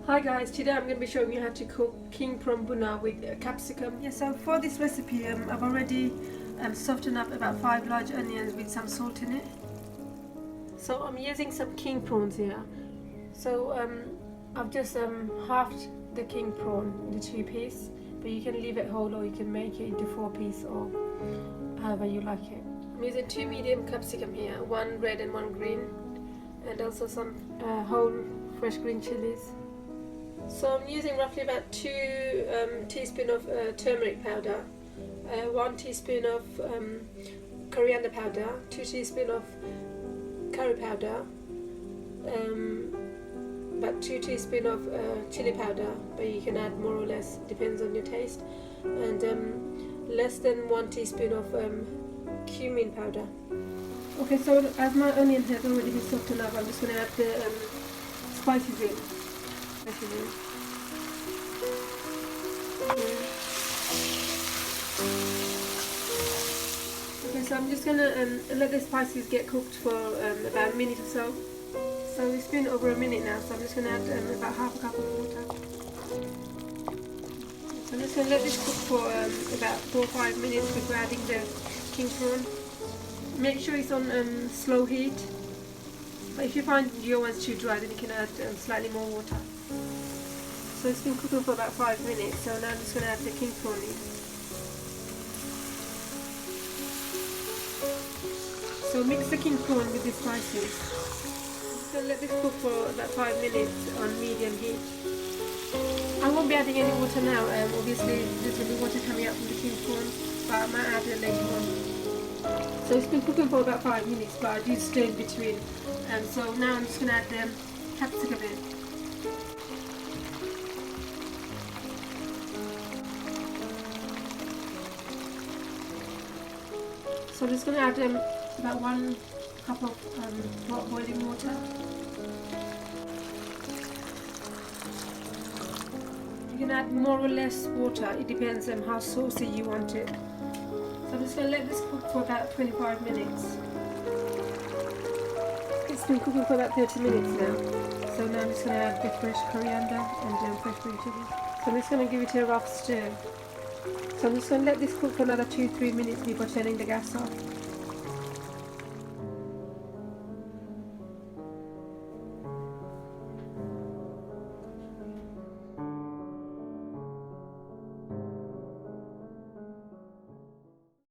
Hi guys, today I'm going to be showing you how to cook king prawn Bhuna with capsicum. Yeah, so for this recipe I've already softened up about 5 large onions with some salt in it. So I'm using some king prawns here. So I've just halved the king prawn into 2 pieces, but you can leave it whole or you can make it into 4 pieces or however you like it. I'm using 2 medium capsicum here, 1 red and 1 green, and also some whole fresh green chilies. So I'm using roughly about 2 teaspoons of turmeric powder, 1 teaspoon of coriander powder, 2 teaspoons of curry powder, about 2 teaspoons of chili powder, but you can add more or less, depends on your taste, and less than 1 teaspoon of cumin powder. Okay, so as my onion has already been softened up, I'm just going to add the spices in. Okay, so I'm just going to let the spices get cooked for about a minute or so. So it's been over a minute now, so I'm just going to add about half a cup of water. So I'm just going to let this cook for about 4 or 5 minutes before adding the king prawn. Make sure it's on slow heat, but if you find your one's too dry, then you can add slightly more water. So it's been cooking for about 5 minutes, so now I'm just going to add the king prawn in. So mix the king prawn with the spices. So let this cook for about 5 minutes on medium heat. I won't be adding any water now, obviously there's going to be water coming out from the king prawn, but I might add it later on. So it's been cooking for about 5 minutes, but I do stir in between. So now I'm just going to add the capsicum in. So I'm just going to add about 1 cup of hot boiling water. You can add more or less water, it depends on how saucy you want it. So I'm just going to let this cook for about 25 minutes. It's been cooking for about 30 minutes now. So now I'm just going to add the fresh coriander and fresh green chili. So I'm just going to give it a rough stir. So I'm just going to let this cook for another 2-3 minutes before turning the gas off.